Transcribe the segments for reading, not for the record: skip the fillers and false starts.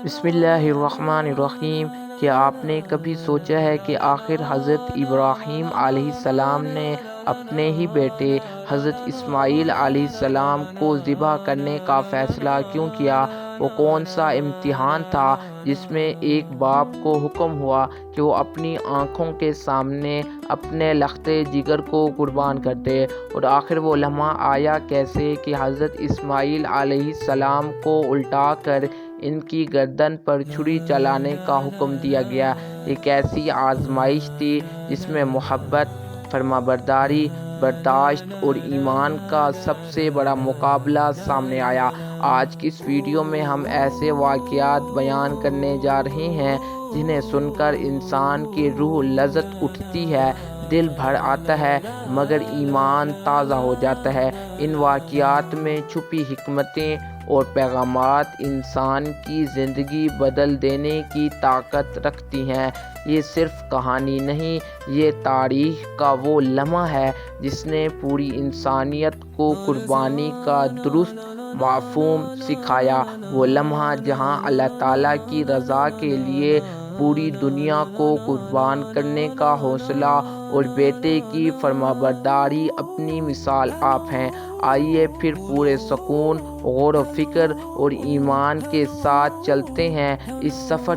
بسم اللہ الرحمن الرحیم۔ کیا آپ نے کبھی سوچا ہے کہ آخر حضرت ابراہیم علیہ السلام نے اپنے ہی بیٹے حضرت اسماعیل علیہ السلام کو ذبح کرنے کا فیصلہ کیوں کیا؟ وہ کون سا امتحان تھا جس میں ایک باپ کو حکم ہوا کہ وہ اپنی آنکھوں کے سامنے اپنے لختے جگر کو قربان کر دے؟ اور آخر وہ لمحہ آیا کیسے کہ حضرت اسماعیل علیہ السلام کو الٹا کر ان کی گردن پر چھری چلانے کا حکم دیا گیا؟ ایک ایسی آزمائش تھی جس میں محبت، فرمانبرداری، برداشت اور ایمان کا سب سے بڑا مقابلہ سامنے آیا۔ آج کی اس ویڈیو میں ہم ایسے واقعات بیان کرنے جا رہے ہیں جنہیں سن کر انسان کی روح لرز اٹھتی ہے، دل بھر آتا ہے، مگر ایمان تازہ ہو جاتا ہے۔ ان واقعات میں چھپی حکمتیں اور پیغامات انسان کی زندگی بدل دینے کی طاقت رکھتی ہیں۔ یہ صرف کہانی نہیں، یہ تاریخ کا وہ لمحہ ہے جس نے پوری انسانیت کو قربانی کا درست مفہوم سکھایا۔ وہ لمحہ جہاں اللہ تعالیٰ کی رضا کے لیے پوری دنیا کو قربان کرنے کا حوصلہ اور بیٹے کی فرمانبرداری اپنی مثال آپ ہیں۔ آئیے پھر پورے سکون، غور و فکر اور ایمان کے ساتھ چلتے ہیں اس سفر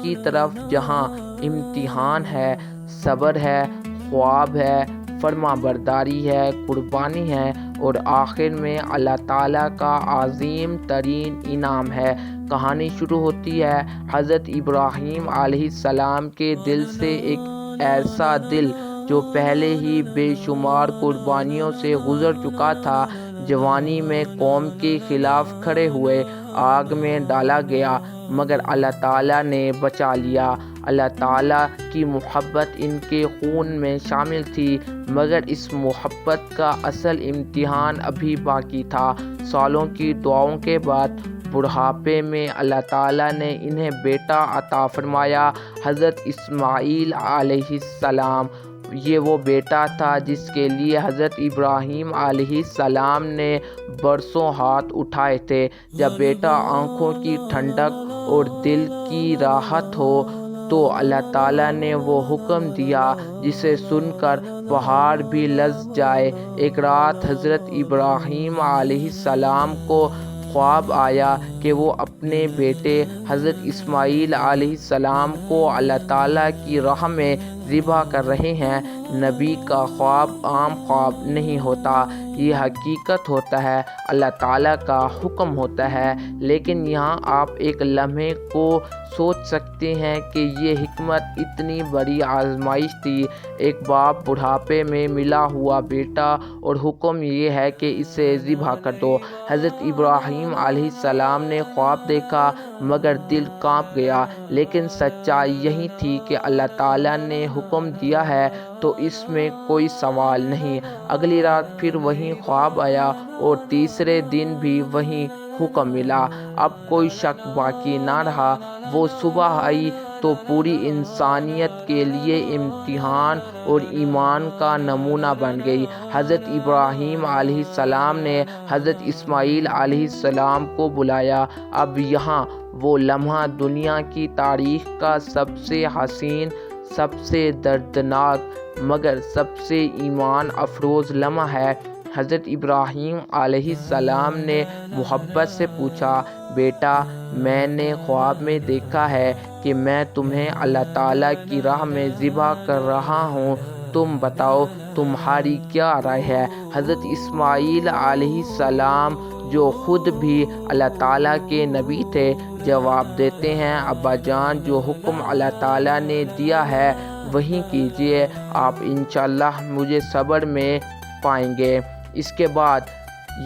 کی طرف جہاں امتحان ہے، صبر ہے، خواب ہے، فرمانبرداری ہے، قربانی ہے اور آخر میں اللہ تعالیٰ کا عظیم ترین انعام ہے۔ کہانی شروع ہوتی ہے حضرت ابراہیم علیہ السلام کے دل سے، ایک ایسا دل جو پہلے ہی بے شمار قربانیوں سے گزر چکا تھا۔ جوانی میں قوم کے خلاف کھڑے ہوئے، آگ میں ڈالا گیا، مگر اللہ تعالیٰ نے بچا لیا۔ اللہ تعالیٰ کی محبت ان کے خون میں شامل تھی، مگر اس محبت کا اصل امتحان ابھی باقی تھا۔ سالوں کی دعاؤں کے بعد بڑھاپے میں اللہ تعالیٰ نے انہیں بیٹا عطا فرمایا، حضرت اسماعیل علیہ السلام۔ یہ وہ بیٹا تھا جس کے لیے حضرت ابراہیم علیہ السلام نے برسوں ہاتھ اٹھائے تھے۔ جب بیٹا آنکھوں کی ٹھنڈک اور دل کی راحت ہو تو اللہ تعالیٰ نے وہ حکم دیا جسے سن کر پہاڑ بھی لرز جائے۔ ایک رات حضرت ابراہیم علیہ السلام کو خواب آیا کہ وہ اپنے بیٹے حضرت اسماعیل علیہ السلام کو اللہ تعالیٰ کی راہ میں ذبح کر رہے ہیں۔ نبی کا خواب عام خواب نہیں ہوتا، یہ حقیقت ہوتا ہے، اللہ تعالیٰ کا حکم ہوتا ہے۔ لیکن یہاں آپ ایک لمحے کو سوچ سکتے ہیں کہ یہ حکمت اتنی بڑی آزمائش تھی۔ ایک باپ، بڑھاپے میں ملا ہوا بیٹا، اور حکم یہ ہے کہ اسے ذبح کر دو۔ حضرت ابراہیم علیہ السلام نے خواب دیکھا مگر دل کانپ گیا، لیکن سچائی یہی تھی کہ اللہ تعالیٰ نے حکم دیا ہے تو اس میں کوئی سوال نہیں۔ اگلی رات پھر وہی خواب آیا اور تیسرے دن بھی وہی حکم ملا۔ اب کوئی شک باقی نہ رہا۔ وہ صبح آئی تو پوری انسانیت کے لیے امتحان اور ایمان کا نمونہ بن گئی۔ حضرت ابراہیم علیہ السلام نے حضرت اسماعیل علیہ السلام کو بلایا۔ اب یہاں وہ لمحہ دنیا کی تاریخ کا سب سے حسین، سب سے دردناک مگر سب سے ایمان افروز لمحہ ہے۔ حضرت ابراہیم علیہ السلام نے محبت سے پوچھا، بیٹا، میں نے خواب میں دیکھا ہے کہ میں تمہیں اللہ تعالیٰ کی راہ میں ذبح کر رہا ہوں، تم بتاؤ تمہاری کیا رائے ہے؟ حضرت اسماعیل علیہ السلام جو خود بھی اللہ تعالیٰ کے نبی تھے، جواب دیتے ہیں، ابا جان، جو حکم اللہ تعالیٰ نے دیا ہے وہی کیجیے، آپ انشاءاللہ مجھے صبر میں پائیں گے۔ اس کے بعد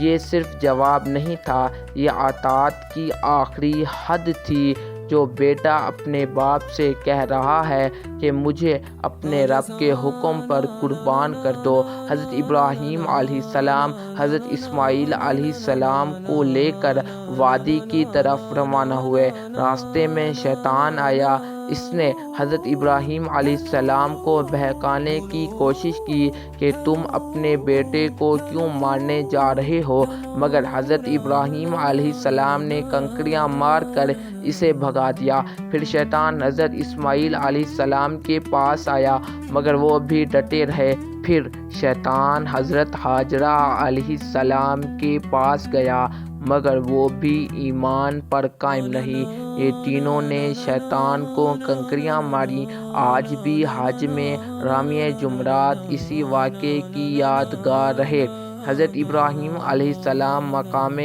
یہ صرف جواب نہیں تھا، یہ اطاعت کی آخری حد تھی۔ جو بیٹا اپنے باپ سے کہہ رہا ہے کہ مجھے اپنے رب کے حکم پر قربان کر دو۔ حضرت ابراہیم علیہ السلام حضرت اسماعیل علیہ السلام کو لے کر وادی کی طرف روانہ ہوئے۔ راستے میں شیطان آیا، اس نے حضرت ابراہیم علیہ السلام کو بہکانے کی کوشش کی کہ تم اپنے بیٹے کو کیوں مارنے جا رہے ہو، مگر حضرت ابراہیم علیہ السلام نے کنکریاں مار کر اسے بھگا دیا۔ پھر شیطان حضرت اسماعیل علیہ السلام کے پاس آیا مگر وہ بھی ڈٹے رہے۔ پھر شیطان حضرت ہاجرہ علیہ السلام کے پاس گیا مگر وہ بھی ایمان پر قائم نہیں۔ یہ تینوں نے شیطان کو کنکریاں ماری۔ آج بھی حج میں رامیہ جمعرات اسی واقعے کی یادگار رہے۔ حضرت ابراہیم علیہ السلام مقام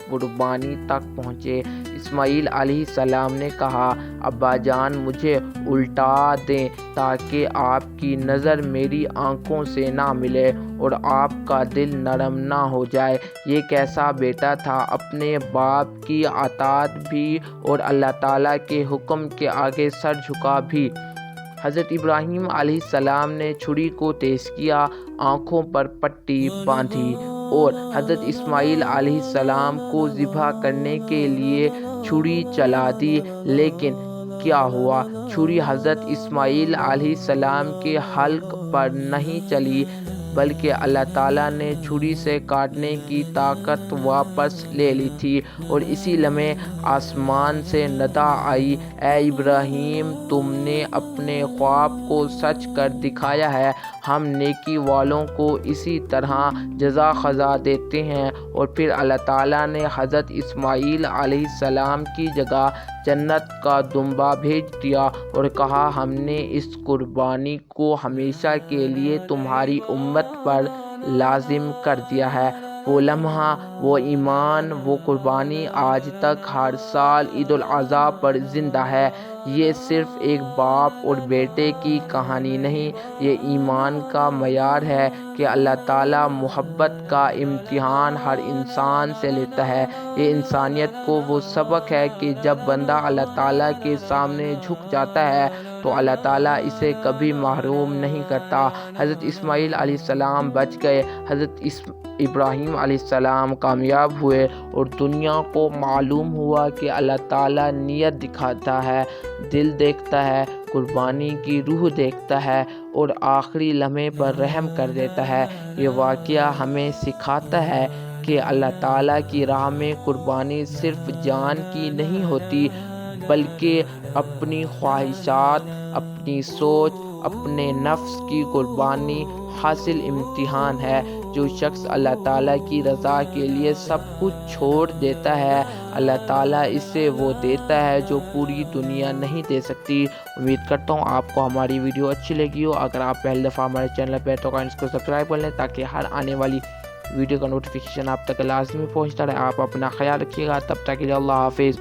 قربانی تک پہنچے۔ اسماعیل علیہ السلام نے کہا، ابا جان مجھے الٹا دیں تاکہ آپ کی نظر میری آنکھوں سے نہ ملے اور آپ کا دل نرم نہ ہو جائے۔ یہ کیسا بیٹا تھا، اپنے باپ کی اطاعت بھی اور اللہ تعالیٰ کے حکم کے آگے سر جھکا بھی۔ حضرت ابراہیم علیہ السلام نے چھری کو تیز کیا، آنکھوں پر پٹی باندھی اور حضرت اسماعیل علیہ السلام کو ذبح کرنے کے لیے چھری چلا دی، لیکن کیا ہوا؟ چھری حضرت اسماعیل علیہ السلام کے حلق پر نہیں چلی بلکہ اللہ تعالیٰ نے چھری سے کاٹنے کی طاقت واپس لے لی تھی، اور اسی لمحے آسمان سے ندا آئی، اے ابراہیم تم نے اپنے خواب کو سچ کر دکھایا ہے، ہم نیکی والوں کو اسی طرح جزا خزا دیتے ہیں۔ اور پھر اللہ تعالیٰ نے حضرت اسماعیل علیہ السلام کی جگہ جنت کا دمبا بھیج دیا اور کہا، ہم نے اس قربانی کو ہمیشہ کے لیے تمہاری امت پر لازم کر دیا ہے۔ وہ لمحہ، وہ ایمان، وہ قربانی آج تک ہر سال عید الاضحیٰ پر زندہ ہے۔ یہ صرف ایک باپ اور بیٹے کی کہانی نہیں، یہ ایمان کا معیار ہے کہ اللہ تعالیٰ محبت کا امتحان ہر انسان سے لیتا ہے۔ یہ انسانیت کو وہ سبق ہے کہ جب بندہ اللہ تعالیٰ کے سامنے جھک جاتا ہے تو اللہ تعالیٰ اسے کبھی محروم نہیں کرتا۔ حضرت اسماعیل علیہ السلام بچ گئے، حضرت ابراہیم علیہ السلام کامیاب ہوئے، اور دنیا کو معلوم ہوا کہ اللہ تعالیٰ نیت دکھاتا ہے، دل دیکھتا ہے، قربانی کی روح دیکھتا ہے اور آخری لمحے پر رحم کر دیتا ہے۔ یہ واقعہ ہمیں سکھاتا ہے کہ اللہ تعالیٰ کی راہ میں قربانی صرف جان کی نہیں ہوتی بلکہ اپنی خواہشات، اپنی سوچ، اپنے نفس کی قربانی حاصل امتحان ہے۔ جو شخص اللہ تعالیٰ کی رضا کے لیے سب کچھ چھوڑ دیتا ہے، اللہ تعالیٰ اسے وہ دیتا ہے جو پوری دنیا نہیں دے سکتی۔ امید کرتا ہوں آپ کو ہماری ویڈیو اچھی لگی ہو۔ اگر آپ پہلی دفعہ ہمارے چینل پہ تو اس کو سبسکرائب کر لیں تاکہ ہر آنے والی ویڈیو کا نوٹیفیکیشن آپ تک لازمی پہنچتا رہے۔ آپ اپنا خیال رکھیے گا، تب تک کے لیے اللہ حافظ۔